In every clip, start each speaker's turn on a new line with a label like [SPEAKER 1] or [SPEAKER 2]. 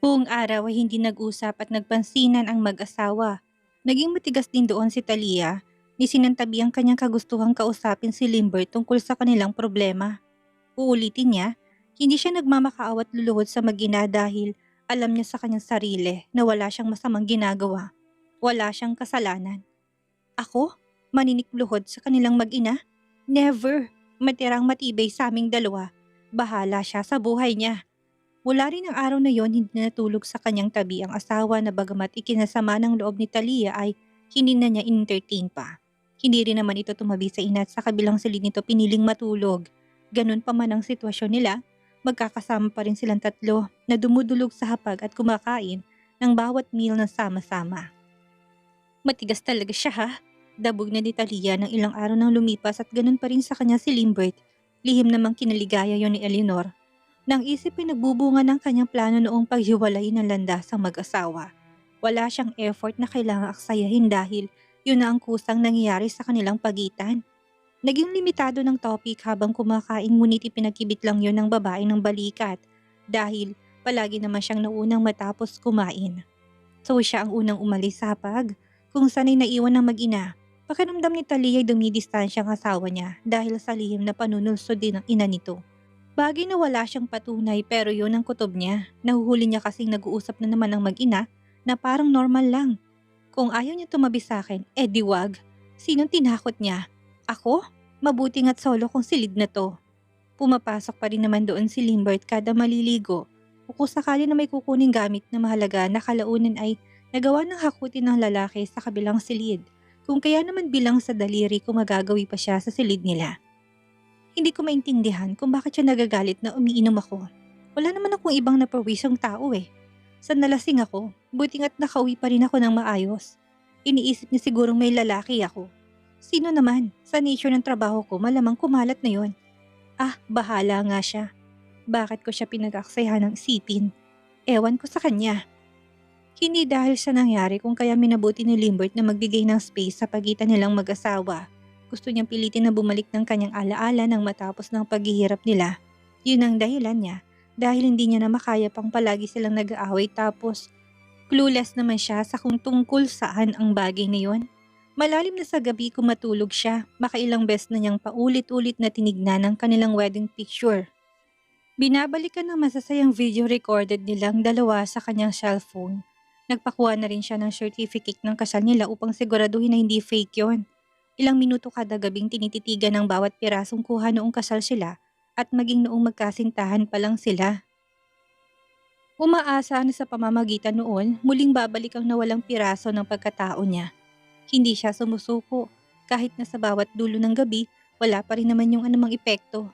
[SPEAKER 1] Buong araw ay hindi nag-usap at nagpansinan ang mag-asawa. Naging matigas din doon si Talia ni sinantabi ang kanyang kagustuhang kausapin si Limber tungkol sa kanilang problema. Uulitin niya, hindi siya nagmamakaawa at luluhod sa mag-ina dahil alam niya sa kanyang sarili na wala siyang masamang ginagawa. Wala siyang kasalanan. Ako? Maninikluhod sa kanilang mag-ina? Never! Matirang matibay sa aming dalawa. Bahala siya sa buhay niya. Mula rin ang araw na yon hindi na natulog sa kanyang tabi ang asawa na bagamat ikinasama ng loob ni Talia ay hindi na niya entertain pa. Hindi rin naman ito tumabi sa ina at sa kabilang silid nito piniling matulog. Ganun pa man ang sitwasyon nila, magkakasama pa rin silang tatlo na dumudulog sa hapag at kumakain ng bawat meal ng sama-sama. Matigas talaga siya ha. Dabog na ni Talia ng ilang araw nang lumipas at ganun pa rin sa kanya si Limbert. Lihim namang kinaligaya yon ni Eleanor. Nang isip ay nagbubunga ng kanyang plano noong paghiwalay ng landasang mag-asawa. Wala siyang effort na kailangang aksayahin dahil yun na ang kusang nangyayari sa kanilang pagitan. Naging limitado ng topic habang kumakain ngunit ipinagkibit lang yun ng babae ng balikat dahil palagi naman siyang naunang matapos kumain. So siya ang unang umalis sa hapag kung sanay naiwan ng mag-ina. Pakiramdam ni Talia ay dumidistansya ang asawa niya dahil sa lihim na panunulsod din ng ina nito. Bagay na wala siyang patunay pero yun ang kutob niya. Nahuhuli niya kasing nag-uusap na naman ang mag-ina na parang normal lang. Kung ayaw niya tumabi sa akin, di wag. Sinong tinakot niya? Ako? Mabuti nga't solo kong silid na to. Pumapasok pa rin naman doon si Limbert kada maliligo. O kung sakali na may kukuning gamit na mahalaga na kalaunan ay nagawa ng hakutin ng lalaki sa kabilang silid. Kung kaya naman bilang sa daliri kung magagawi pa siya sa silid nila. Hindi ko maintindihan kung bakit siya nagagalit na umiinom ako. Wala naman akong ibang napawisyong tao eh. Sa nalasing ako, buti nga't nakauwi pa rin ako ng maayos. Iniisip niya sigurong may lalaki ako. Sino naman? Sa nature ng trabaho ko malamang kumalat na yon. Bahala nga siya. Bakit ko siya pinag-aksayahan ng isipin? Ewan ko sa kanya. Hindi dahil sa nangyari kung kaya minabuti ni Limbert na magbigay ng space sa pagitan nilang mag-asawa. Gusto niyang pilitin na bumalik ng kanyang alaala nang matapos ng paghihirap nila. Yun ang dahilan niya dahil hindi niya na makaya pang palagi silang nag-aaway tapos clueless naman siya sa kung tungkol saan ang bagay na yun. Malalim na sa gabi kung matulog siya, makailang beses na niyang paulit-ulit na tinignan ang kanilang wedding picture. Binabalikan ng masasayang video recorded nilang dalawa sa kanyang cellphone. Nagpakuha na rin siya ng certificate ng kasal nila upang siguraduhin na hindi fake yon. Ilang minuto kada gabing tinititigan ng bawat pirasong kuha noong kasal sila at maging noong magkasintahan pa lang sila. Umaasa na sa pamamagitan noon, muling babalik ang nawalang piraso ng pagkatao niya. Hindi siya sumusuko. Kahit na sa bawat dulo ng gabi, wala pa rin naman yung anumang epekto.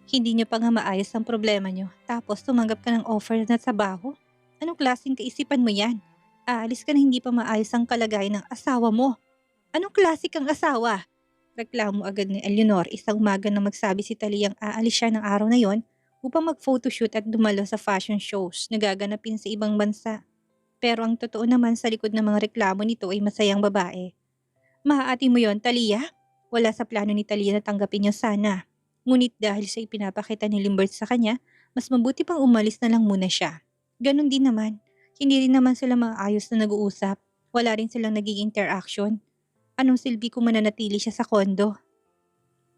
[SPEAKER 1] Hindi niyo pa nga maayos ang problema niyo, tapos tumanggap ka ng offer na trabaho? Anong klaseng kaisipan mo yan? Aalis ka na hindi pa maayos ang kalagayan ng asawa mo. Anong klase kang asawa? Reklamo agad ni Eleanor isang umaga na magsabi si Taliyang aalis siya ng araw na yon upang mag-photoshoot at dumalo sa fashion shows na gaganapin sa ibang bansa. Pero ang totoo naman sa likod ng mga reklamo nito ay masayang babae. Maaati mo yon, Talia? Wala sa plano ni Talia na tanggapin niya sana. Ngunit dahil sa ipinapakita ni Limbert sa kanya, mas mabuti pang umalis na lang muna siya. Ganon din naman. Hindi rin naman sila maayos na nag-uusap. Wala rin silang naging interaction. Anong silbi kung mananatili siya sa kondo?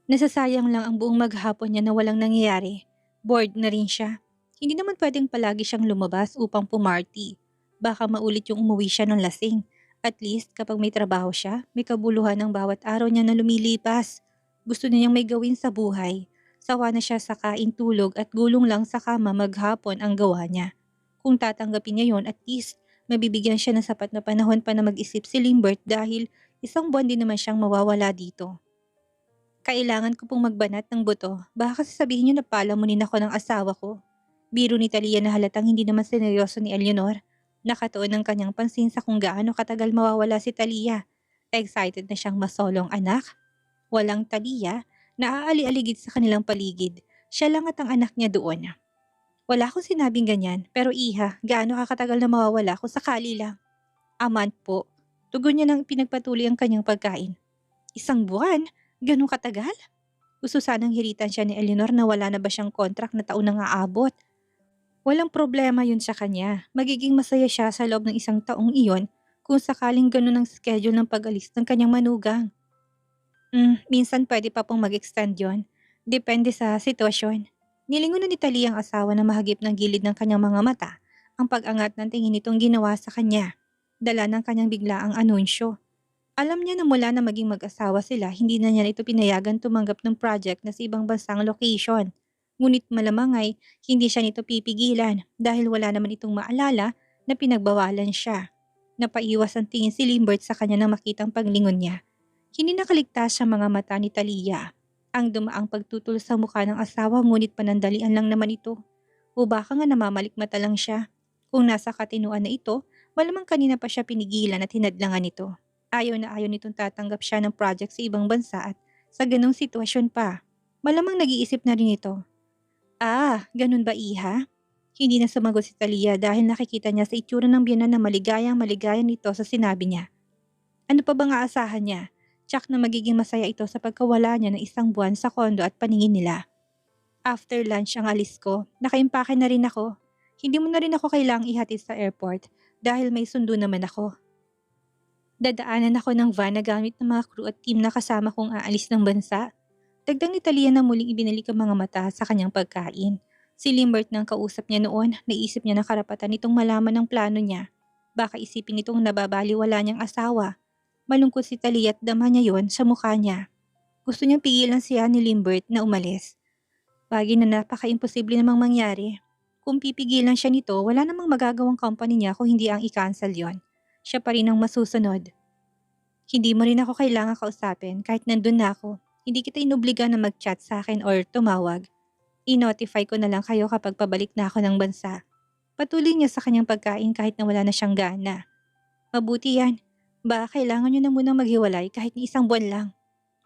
[SPEAKER 1] Nasasayang lang ang buong maghapon niya na walang nangyayari. Bored na rin siya. Hindi naman pwedeng palagi siyang lumabas upang pumarty. Baka maulit yung umuwi siya ng lasing. At least kapag may trabaho siya, may kabuluhan ng bawat araw niya na lumilipas. Gusto niyang may gawin sa buhay. Sawa na siya sa kain tulog at gulong lang sa kama maghapon ang gawa niya. Kung tatanggapin niya yon, at least mabibigyan siya ng sapat na panahon pa na mag-isip si Limbert dahil isang buwan din naman siyang mawawala dito. Kailangan ko pong magbanat ng buto. Baka kasi sabihin niyo na palamunin ako ng asawa ko. Biro ni Talia na halatang hindi naman sineryoso ni Eleanor. Nakatuon ng kanyang pansin sa kung gaano katagal mawawala si Talia. Excited na siyang masolong anak. Walang Talia, naaali-aligid sa kanilang paligid. Siya lang at ang anak niya doon. Wala akong sinabing ganyan, pero iha, gaano kakatagal na mawawala kung sakali lang. A month po. Tugon niya nang pinagpatuloy ang kanyang pagkain. Isang buwan? Ganun katagal? Gusto sanang hiritan siya ni Eleanor na wala na ba siyang contract na taon nang aabot. Walang problema yun sa kanya. Magiging masaya siya sa loob ng isang taong iyon kung sakaling ganun ang schedule ng pag-alis ng kanyang manugang. Minsan pwede pa pong mag-extend yon. Depende sa sitwasyon. Nilingon na ni Tali ang asawa na mahagip ng gilid ng kanyang mga mata ang pag-angat ng tingin nitong ginawa sa kanya. Dala ng kanyang biglaang anunsyo. Alam niya na mula na maging mag-asawa sila, hindi na niya ito pinayagan tumanggap ng project na sa ibang bansang location. Ngunit malamang ay hindi siya nito pipigilan dahil wala naman itong maalala na pinagbawalan siya. Napaiwas ang tingin si Limbert sa kanya nang makitang paglingon niya. Hindi nakaligtas sa mga mata ni Talia. Ang dumaang pagtutol sa mukha ng asawa ngunit panandalian lang naman ito. O baka nga namamalikmata lang siya. Kung nasa katinuan na ito, malamang kanina pa siya pinigilan at hinadlangan nito. Ayaw na ayaw nitong tatanggap siya ng project sa ibang bansa at sa ganong sitwasyon pa. Malamang nag-iisip na rin ito. Ganun ba iha? Hindi na sumagot si Talia dahil nakikita niya sa itsura ng biyanan na maligayang maligaya nito sa sinabi niya. Ano pa bang aasahan niya? Tsak na magiging masaya ito sa pagkawala niya ng isang buwan sa kondo at paningin nila. After lunch ang alis ko, nakaimpake na rin ako. Hindi mo na rin ako kailangang ihatid sa airport dahil may sundo naman ako. Dadaanan ako ng van na gamit ng mga crew at team na kasama kong aalis ng bansa. Dagdag ni Talia na muling ibinalik ang mga mata sa kanyang pagkain. Si Limbert nang kausap niya noon, naisip niya na karapatan nitong malaman ng plano niya. Baka isipin nitong nababaliwala niyang asawa. Malungkot si Talia at damha niya yon sa mukha niya. Gusto niyang pigilan siya ni Limbert na umalis. Bagay na napaka-imposible namang mangyari. Kung pipigilan siya nito, wala namang magagawang company niya kung hindi ang i-cancel yon. Siya pa rin ang masusunod. Hindi mo rin ako kailangan kausapin kahit nandun na ako. Hindi kita inobliga na mag-chat sa akin or tumawag. I-notify ko na lang kayo kapag pabalik na ako ng bansa. Patuloy niya sa kanyang pagkain kahit na wala na siyang gana. Mabuti yan. Baka kailangan niyo na munang maghiwalay kahit ni isang buwan lang.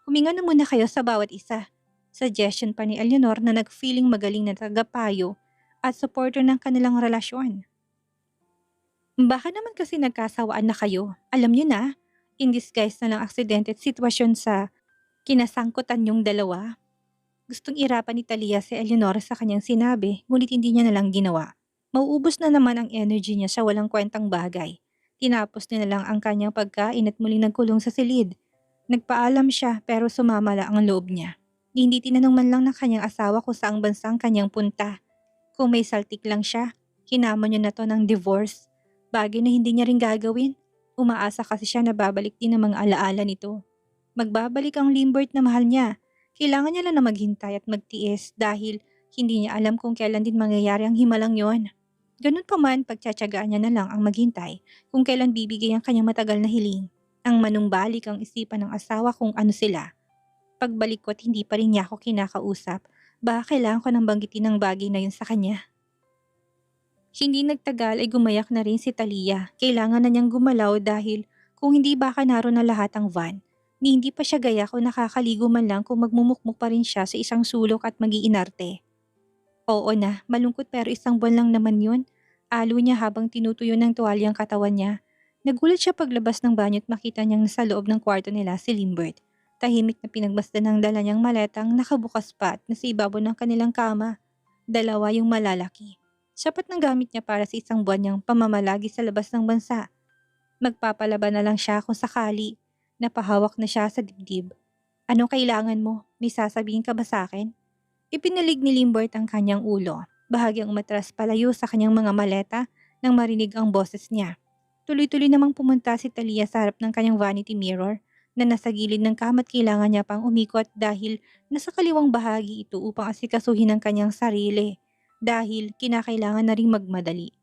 [SPEAKER 1] Huminga na muna kayo sa bawat isa. Suggestion pa ni Eleanor na nag-feeling magaling na tagapayo at supporter ng kanilang relasyon. Baka naman kasi nagkasawaan na kayo. Alam niyo na, in disguise na lang aksidente at sitwasyon sa kinasangkutan niyong dalawa. Gustong irapan ni Talia si Eleanor sa kanyang sinabi, ngunit hindi niya nalang ginawa. Mauubos na naman ang energy niya sa walang kwentang bagay. Tinapos niya na lang ang kanyang pagkain at muling nagkulong sa silid. Nagpaalam siya pero sumama lang ang loob niya. Hindi tinanong man lang ng kanyang asawa kung saang bansa ang kanyang punta. Kung may saltik lang siya, hinamon niya na to ng divorce. Bagay na hindi niya rin gagawin. Umaasa kasi siya na babalik din ang mga alaala nito. Magbabalik ang Limbert na mahal niya. Kailangan niya lang na maghintay at magtiis dahil hindi niya alam kung kailan din mangyayari ang himalang yon. Ganun pa man, pagtsatsagaan niya na lang ang maghintay kung kailan bibigay ang kanyang matagal na hiling. Ang manumbalik ang isipan ng asawa kung ano sila. Pagbalik ko at hindi pa rin niya ako kinakausap, baka kailangan ko nang banggitin ang bagay na yun sa kanya. Hindi nagtagal ay gumayak na rin si Talia. Kailangan na niyang gumalaw dahil kung hindi baka naroon na lahat ang van, ni hindi pa siya gaya kung nakakaligo man lang kung magmumukmuk pa rin siya sa isang sulok at magiinarte. Oo na, malungkot pero isang buwan lang naman yun. Alo niya habang tinutuyo ng tuwalya ang katawan niya. Nagulat siya paglabas ng banyo at makita niyang nasa loob ng kwarto nila si Limbert. Tahimik na pinagmasdan ng dala niyang maletang nakabukas pa at nasa ibabaw ng kanilang kama. Dalawa yung malalaki. Sapat ng gamit niya para sa isang buwan niyang pamamalagi sa labas ng bansa. Magpapalaban na lang siya kung sakali. Napahawak na siya sa dibdib. Anong kailangan mo? May sasabihin ka ba sa akin? Ipinalig ni Limbert ang kanyang ulo. Bahagyang umatras palayo sa kanyang mga maleta nang marinig ang boses niya. Tuloy-tuloy namang pumunta si Talia sa harap ng kanyang vanity mirror na nasa gilid ng kama at kailangan niya pang umikot dahil nasa kaliwang bahagi ito upang asikasuhin ang kanyang sarili dahil kinakailangan na ring magmadali.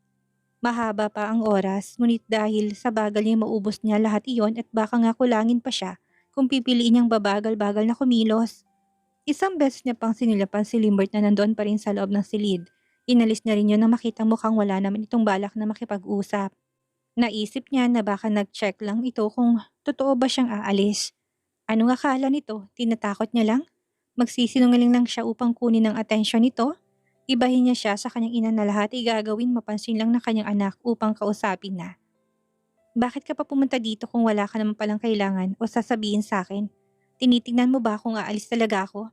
[SPEAKER 1] Mahaba pa ang oras, ngunit dahil sa bagal niya maubos niya lahat iyon at baka nga kulangin pa siya kung pipiliin niyang babagal-bagal na kumilos. Isang beses niya pang sinilapan si Limbert na nandoon pa rin sa loob ng silid. Inalis na rin yun nang makita mukhang wala naman itong balak na makipag-usap. Naisip niya na baka nag-check lang ito kung totoo ba siyang aalis. Anong akala nito? Tinatakot niya lang? Magsisinungaling lang siya upang kunin ang atensyon nito? Ibahin niya siya sa kanyang ina na lahat ay gagawin mapansin lang ng kanyang anak upang kausapin na. Bakit ka pa pumunta dito kung wala ka naman palang kailangan o sasabihin sa akin? Tinitingnan mo ba kung aalis talaga ako?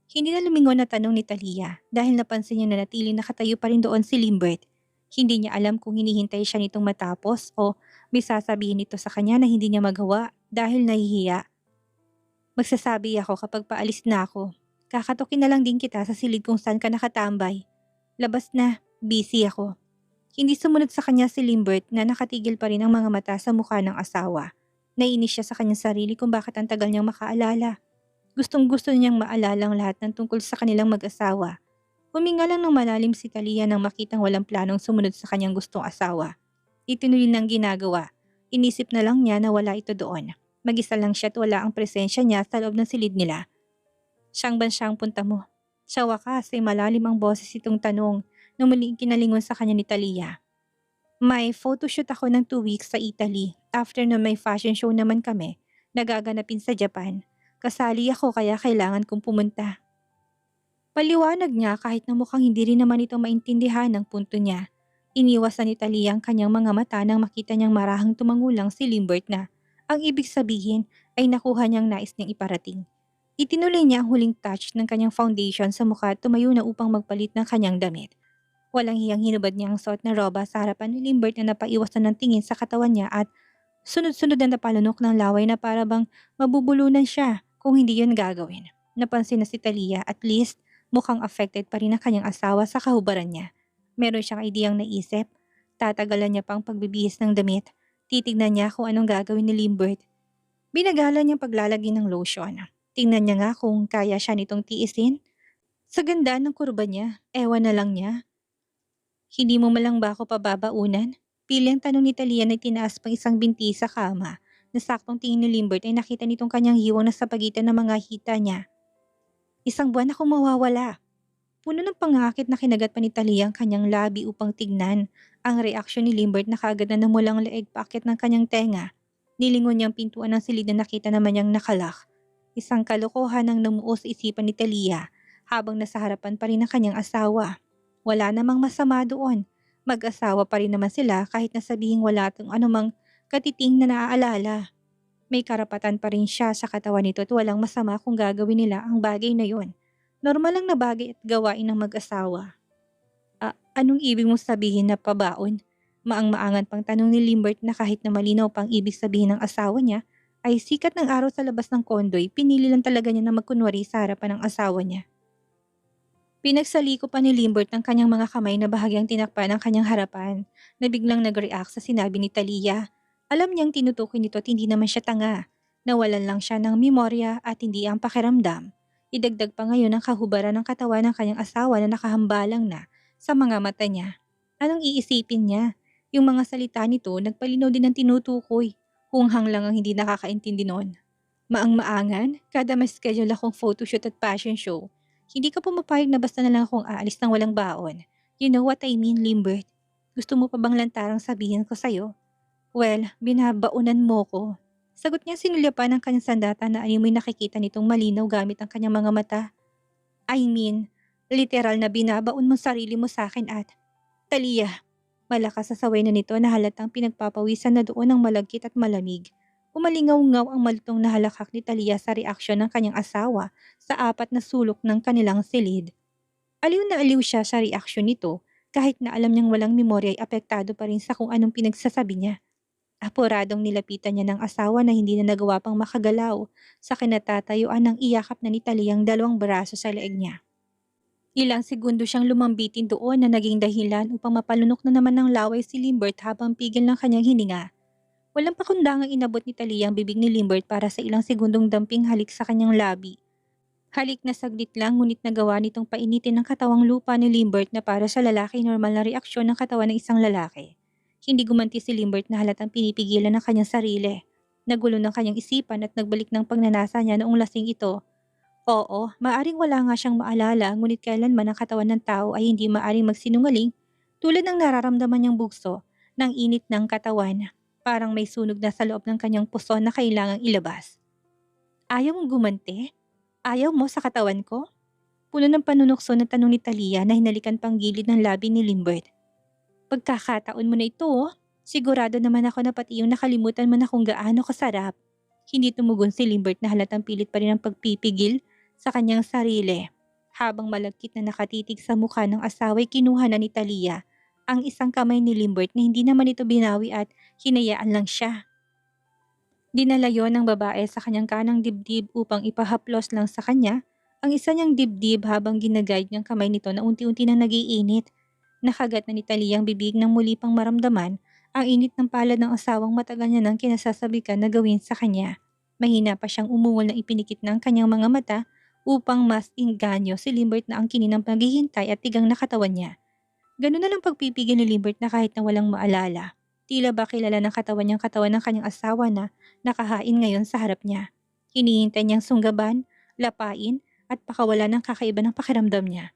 [SPEAKER 1] Hindi na lumingon na tanong ni Talia dahil napansin niya na natili nakatayo pa rin doon si Limbert. Hindi niya alam kung hinihintay siya nitong matapos o may sasabihin nito sa kanya na hindi niya magawa dahil nahihiya. Magsasabi ako kapag paalis na ako. Kakatokin na lang din kita sa silid kung saan ka nakatambay. Labas na, busy ako. Hindi sumunod sa kanya si Limbert na nakatigil pa rin ang mga mata sa mukha ng asawa. Nainis siya sa kanyang sarili kung bakit ang tagal niyang makaalala. Gustong-gusto niyang maalala ang lahat ng tungkol sa kanilang mag-asawa. Huminga lang ng malalim si Talia nang makitang walang planong sumunod sa kanyang gustong asawa. Itinuloy ng ginagawa. Inisip na lang niya na wala ito doon. Mag-isa lang siya at wala ang presensya niya sa loob ng silid nila. Siyang ba siyang punta mo? Sa wakas ay malalim ang boses itong tanong nung muling kinalingon sa kanya ni Talia. May photoshoot ako ng 2 weeks sa Italy. After na may fashion show naman kami, nagaganapin sa Japan. Kasali ako kaya kailangan kong pumunta. Paliwanag niya kahit na mukhang hindi rin naman ito maintindihan ng punto niya. Iniwasan ni Talia ang kanyang mga mata nang makita niyang marahang tumangulang si Limbert na ang ibig sabihin ay nakuha niyang nais niyang iparating. Itinuloy niya ang huling touch ng kanyang foundation sa mukha at tumayo na upang magpalit ng kanyang damit. Walang hiyang hinubad niya ang suot na roba sa harapan ni Limbert na napaiwasan ng tingin sa katawan niya at sunod-sunod na napalunok ng laway na para bang mabubulunan siya kung hindi yun gagawin. Napansin na si Talia at least mukhang affected pa rin ang kanyang asawa sa kahubaran niya. Meron siyang ideyang naisip. Tatagalan niya pang pagbibihis ng damit. Titignan niya kung anong gagawin ni Limbert. Binagala niyang paglalagay ng lotion. Tingnan niya nga kung kaya siya nitong tiisin. Sa ganda ng kurba niya, ewan na lang niya. Hindi mo malang ba ako pababaunan? Piling tanong ni Talia na itinaas pang isang binti sa kama. Na saktong tingin ni Limbert ay nakita nitong kanyang hiwang na sa pagitan ng mga hita niya. Isang buwan akong mawawala. Puno ng pangakit na kinagat pa ni Talia ang kanyang labi upang tignan ang reaksyon ni Limbert na kaagad na namulang leeg paakyat ng kanyang tenga. Nilingon niyang pintuan ng silid na nakita naman niyang nakalak. Isang kalokohan ang namuo sa isipan ni Talia habang nasa harapan pa rin ang kanyang asawa. Wala namang masama doon. Mag-asawa pa rin naman sila kahit na sabihing wala itong anumang katiting na naaalala. May karapatan pa rin siya sa katawan nito at walang masama kung gagawin nila ang bagay na yon. Normal lang na bagay at gawain ng mag-asawa. Anong ibig mong sabihin na pabaon? Maang-maangan pang tanong ni Limbert na kahit na malinaw pang ibig sabihin ng asawa niya, ay sikat ng araw sa labas ng kondoy, pinili lang talaga niya na magkunwari sa harapan ng asawa niya. Pinagsaliko pa ni Limbert ng kanyang mga kamay na bahagyang tinakpan ng kanyang harapan na biglang nag-react sa sinabi ni Talia. Alam niyang tinutukoy nito at hindi naman siya tanga. Nawalan lang siya ng memorya at hindi ang pakiramdam. Idagdag pa ngayon ang kahubaran ng katawan ng kanyang asawa na nakahambalang na sa mga mata niya. Anong iisipin niya? Yung mga salita nito nagpalinaw din ng tinutukoy. Hunghang lang ang hindi nakakaintindi noon. Maang-maangan, kada may schedule akong photoshoot at fashion show. Hindi ka pumapayag na basta na lang akong aalis ng walang baon. You know what I mean, Limbert? Gusto mo pa bang lantarang sabihin ko sa'yo? Well, binabaunan mo ko. Sagot niya sinulya pa ng kanyang sandata na animoy nakikita nitong malinaw gamit ang kanyang mga mata. I mean, literal na binabaon mo sarili mo sa akin at... Talia, malakas sa saway na nito na halatang pinagpapawisan na doon ang malagkit at malamig. Umalingaw-ngaw ang malutong na halakhak ni Talia sa reaksyon ng kanyang asawa sa apat na sulok ng kanilang silid. Aliw na aliw siya sa reaksyon nito kahit na alam niyang walang memorya ay apektado pa rin sa kung anong pinagsasabi niya. Apuradong nilapitan niya ng asawa na hindi na nagawa pang makagalaw sa kinatatayuan ng iyakap na ni Talia ang dalawang braso sa leeg niya. Ilang segundo siyang lumambitin doon na naging dahilan upang mapalunok na naman ng laway si Limbert habang pigil ng kanyang hininga. Walang pakundangang inabot ni Talia ang bibig ni Limbert para sa ilang segundong damping halik sa kanyang labi. Halik na saglit lang ngunit nagawa nitong painitin ng katawang lupa ni Limbert na para sa lalaki normal na reaksyon ng katawan ng isang lalaki. Hindi gumanti si Limbert na halatang pinipigilan ng kanyang sarili. Nagulo ng kanyang isipan at nagbalik ng pagnanasa niya noong lasing ito. Oo, maaring wala nga siyang maalala ngunit kailanman ang katawan ng tao ay hindi maaring magsinungaling tulad ng nararamdaman niyang bugso ng init ng katawan. Parang may sunog na sa loob ng kanyang puso na kailangang ilabas. Ayaw mong gumanti? Ayaw mo sa katawan ko? Puno ng panunukso na tanong ni Talia na hinalikan pang gilid ng labi ni Limbert. Pagkakataon mo na ito, oh. Sigurado naman ako na pati yung nakalimutan mo na kung gaano kasarap. Hindi tumugon si Limbert na halatang pilit pa rin ang pagpipigil sa kanyang sarili. Habang malagkit na nakatitig sa mukha ng asawa'y kinuha na ni Talia ang isang kamay ni Limbert na hindi naman ito binawi at hinayaan lang siya. Dinala yon ng babae sa kanyang kanang dibdib upang ipahaplos lang sa kanya ang isa niyang dibdib habang ginaguide niyang kamay nito na unti-unti na nagiinit. Nakagat na ni Talia ang bibig nang muli pang maramdaman ang init ng palad ng asawang matagal niya nang kinasasabikan na gawin sa kanya. Mahina pa siyang umungol na ipinikit ng kanyang mga mata upang mas inganyo si Limbert na ang kininang paghihintay at tigang na katawan niya. Ganun na lang pagpipigil ni Limbert na kahit na walang maalala. Tila ba kilala ng katawan niyang katawan ng kanyang asawa na nakahain ngayon sa harap niya. Hinihintay niyang sunggaban, lapain, at pakawala ng kakaiba ng pakiramdam niya.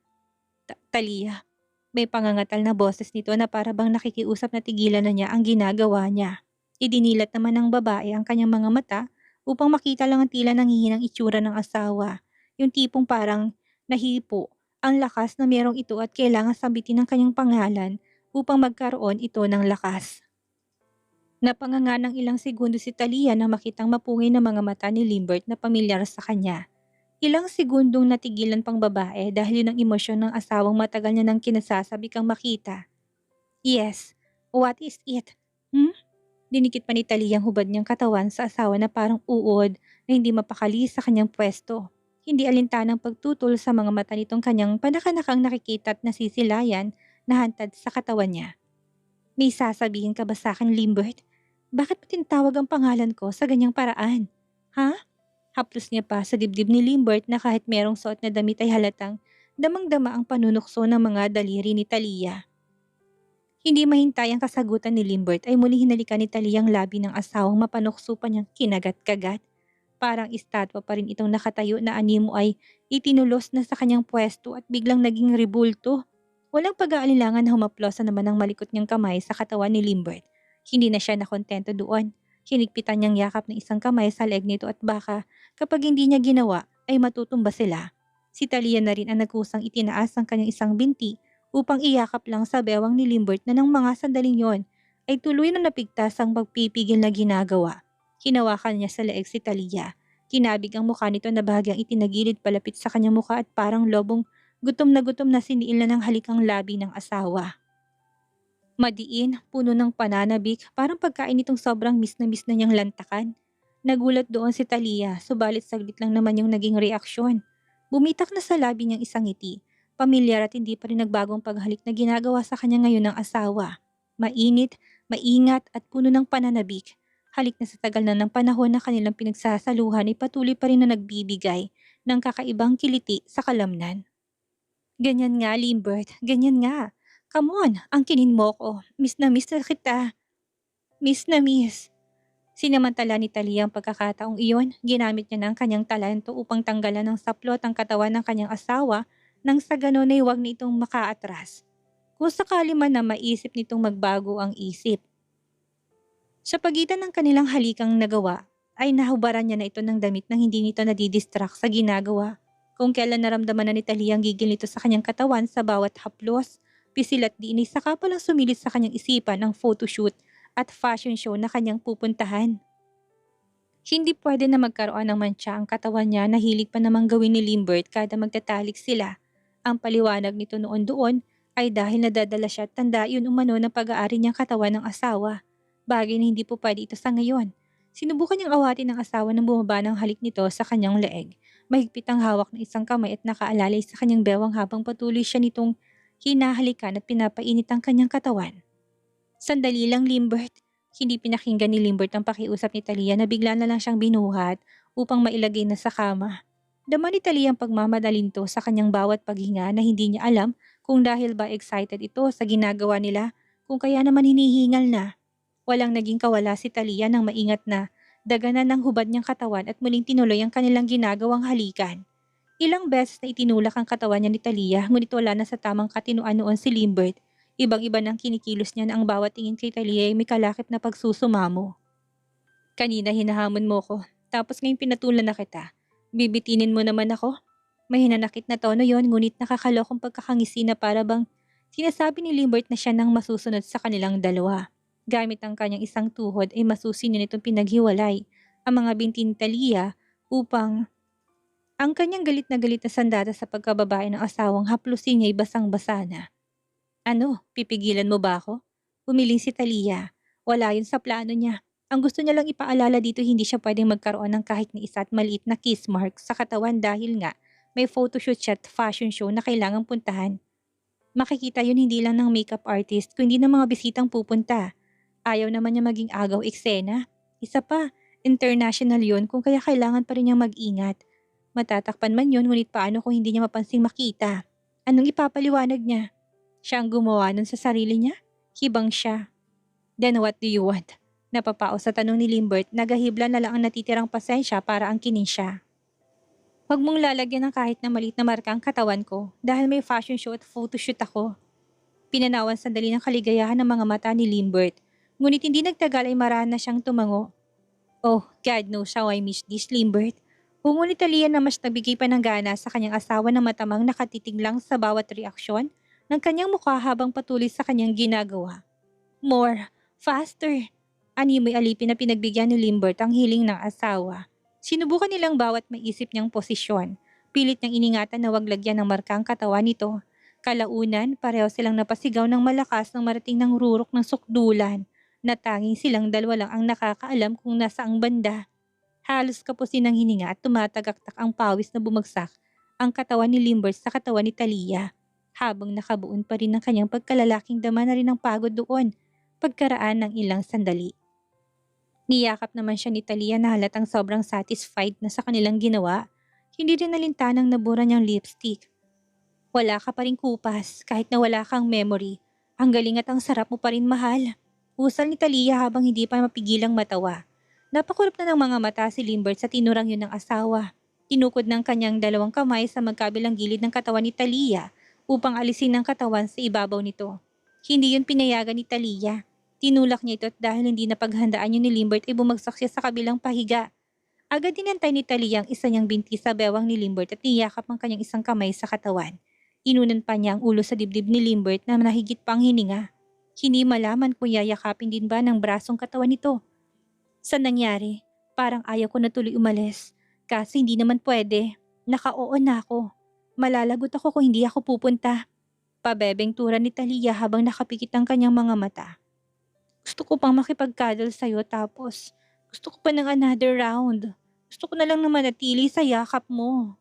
[SPEAKER 1] Talia, may pangangatal na boses nito na para bang nakikiusap na tigilan na niya ang ginagawa niya. Idinilat naman ng babae ang kanyang mga mata upang makita lang ang tila nanghihinang itsura ng asawa. Yung tipong parang nahipo ang lakas na merong ito at kailangan sabitin ang kanyang pangalan upang magkaroon ito ng lakas. Napanganga ng ilang segundo si Talia nang makitang mapungay na mga mata ni Limbert na pamilyar sa kanya. Ilang segundong natigilan pang babae dahil yun ang emosyon ng asawang matagal niya nang kinasasabi kang makita. Yes, what is it? Dinikit pa ni Talia ang hubad niyang katawan sa asawa na parang uod na hindi mapakali sa kanyang pwesto. Hindi alintanang pagtutol sa mga mata nitong kanyang panakanakang nakikita at nasisilayan na hantad sa katawan niya. May sasabihin ka ba sa akin, Limbert? Bakit mo tinatawag ang pangalan ko sa ganyang paraan? Ha? Haplos niya pa sa dibdib ni Limbert na kahit merong suot na damit ay halatang damang-dama ang panunukso ng mga daliri ni Talia. Hindi mahintay ang kasagutan ni Limbert ay muli hinalikan ni Talia ang labi ng asawang mapanukso pa niyang kinagat-kagat. Parang estatwa pa rin itong nakatayo na animo ay itinulos na sa kanyang pwesto at biglang naging rebulto. Walang pag-aalinlangan na humaplosa naman ang malikot niyang kamay sa katawan ni Limbert. Hindi na siya nakontento doon. Hinigpitan niyang yakap ng isang kamay sa leeg nito at baka kapag hindi niya ginawa ay matutumba sila. Si Talia na rin ang nagkusang itinaas ang kanyang isang binti upang iyakap lang sa bewang ni Limbert na ng mga sandaling yon ay tuloy na napigtas ang pagpipigil na ginagawa. Hinawakan niya sa leeg si Talia. Kinabig ang mukha nito na bahagyang itinagilid palapit sa kanyang mukha at parang lobong gutom na siniil na ng halikang labi ng asawa. Madiin, puno ng pananabik, parang pagkain nitong sobrang miss na niyang lantakan. Nagulat doon si Talia, subalit saglit lang naman yung naging reaksyon. Bumitak na sa labi niyang isang ngiti. Pamilyar at hindi pa rin nagbagong paghalik na ginagawa sa kanya ngayon ng asawa. Mainit, maingat at puno ng pananabik. Halik na sa tagal na ng panahon na kanilang pinagsasaluhan ay patuloy pa rin na nagbibigay ng kakaibang kiliti sa kalamnan. Ganyan nga, Limbert, ganyan nga. Come on, angkinin mo ko. Miss na kita. Miss na miss. Sinamantala ni Talia ang pagkakataong iyon, ginamit niya ng kanyang talento upang tanggalan ng saplot ang katawan ng kanyang asawa nang sa ganon ay huwag nitong makaatras. Kung sakali man na maisip nitong magbago ang isip. Sa pagitan ng kanilang halikang nagawa, ay nahubaran niya na ito ng damit nang hindi nito nadidistract sa ginagawa. Kung kailan naramdaman na ni Talia ang gigil nito sa kanyang katawan sa bawat haplos, pisil at diin ay saka palang sumilit sa kanyang isipan ang photoshoot at fashion show na kanyang pupuntahan. Hindi pwede na magkaroon ng mantsa ang katawan niya na hilig pa namang gawin ni Limbert kada magtatalik sila. Ang paliwanag nito noon doon ay dahil nadadala siya at tanda yun umano ng pag-aari niyang katawan ng asawa. Bagay na hindi po pwede ito sa ngayon. Sinubukan niyang awatin ng asawa nang bumaba ng halik nito sa kanyang leeg. Mahigpit ang hawak ng isang kamay at nakaalalay sa kanyang bewang habang patuloy siya nitong hinahalikan at pinapainit ang kanyang katawan. Sandali lang, Limbert. Hindi pinakinggan ni Limbert ang pakiusap ni Talia na bigla na lang siyang binuhat upang mailagay na sa kama. Dama ni Talia ang pagmamadalinto sa kanyang bawat paghinga na hindi niya alam kung dahil ba excited ito sa ginagawa nila kung kaya naman hinihingal na. Walang naging kawala si Talia nang maingat na daganan ng hubad niyang katawan at muling tinuloy ang kanilang ginagawang halikan. Ilang beses na itinulak ang katawan niya ni Talia ngunit wala na sa tamang katinuan noon si Limbert. Ibang-iba ng kinikilos niya na ang bawat tingin kay Talia ay may kalakip na pagsusumamo. Kanina hinahamon mo ko, tapos ngayon pinatulan na kita. Bibitinin mo naman ako? May hinanakit na tono yon ngunit nakakalokong pagkakangisi na para bang sinasabi ni Limbert na siya nang masusunod sa kanilang dalawa. Gamit ang kanyang isang tuhod ay masusi niya nitong pinaghiwalay ang mga binti ni Talia upang Ang kanyang galit na sandata sa pagkababae ng asawang haplusin niya'y basang-basa na. Ano, pipigilan mo ba ako? Humiling si Talia. Wala yun sa plano niya. Ang gusto niya lang ipaalala dito hindi siya pwedeng magkaroon ng kahit na isa at maliit na kiss mark sa katawan dahil nga may photoshoot siya at fashion show na kailangang puntahan. Makikita yun hindi lang ng makeup artist kundi ng mga bisitang pupunta. Ayaw naman niya maging agaw eksena. Isa pa, international yun kung kaya kailangan pa rin niyang mag-ingat. Matatakpan man yun ngunit paano kung hindi niya mapansing makita? Anong ipapaliwanag niya? Siya ang gumawa nun sa sarili niya? Hibang siya. Then what do you want? Napapao sa tanong ni Limbert, nagahibla na lang ang natitirang pasensya para angkinin siya. Huwag mong lalagyan ng kahit na maliit na marka ang katawan ko dahil may fashion show at photoshoot ako. Pinanawan sandali ng kaligayahan ng mga mata ni Limbert, ngunit hindi nagtagal ay marana siyang tumango. Oh, God knows how I miss this, Limbert. Ngunit Talia na mas nabigay pa ng gana sa kanyang asawa na matamang nakatitig lang sa bawat reaksyon ng kanyang mukha habang patuloy sa kanyang ginagawa. More, faster. Ani may alipin na pinagbigyan ni Limbert ang hiling ng asawa. Sinubukan nilang bawat maisip niyang posisyon. Pilit niyang iningatan na wag lagyan ng marka ang katawan nito. Kalaunan, pareho silang napasigaw ng malakas nang marating ng rurok ng sukdulan na tanging silang dalawa lang ang nakakaalam kung nasaang banda. Halos kapusin ng hininga at tumatagaktak ang pawis na bumagsak ang katawan ni Limbert sa katawan ni Talia. Habang nakabuon pa rin ng kanyang pagkalalaking dama na rin ang pagod doon pagkaraan ng ilang sandali. Niyakap naman siya ni Talia na halatang sobrang satisfied na sa kanilang ginawa. Hindi rin nalintanang nabura niyang lipstick. Wala ka pa rin kupas kahit na wala kang memory. Ang galing at ang sarap mo pa rin mahal. Usal ni Talia habang hindi pa mapigilang matawa. Napakurap na ng mga mata si Limbert sa tinurang yun ng asawa. Tinukod ng kanyang dalawang kamay sa magkabilang gilid ng katawan ni Talia upang alisin ang katawan sa ibabaw nito. Hindi yun pinayagan ni Talia. Tinulak niya ito at dahil hindi napaghandaan yun ni Limbert ay bumagsak siya sa kabilang pahiga. Agad dinantay ni Talia ang isa niyang binti sa bewang ni Limbert at niyakap ang kanyang isang kamay sa katawan. Inunan pa niya ang ulo sa dibdib ni Limbert na nahigit pang hininga. Hindi malaman kung yayakapin din ba ng brasong katawan nito. Sa nangyari, parang ayaw ko na tuloy umalis. Kasi hindi naman pwede. Naka-oo na ako. Malalagot ako kung hindi ako pupunta. Pabebeng tura ni Talia habang nakapikit ang kanyang mga mata. Gusto ko pang makipag-cuddle sa'yo tapos gusto ko pa ng another round. Gusto ko na lang na manatili sa yakap mo.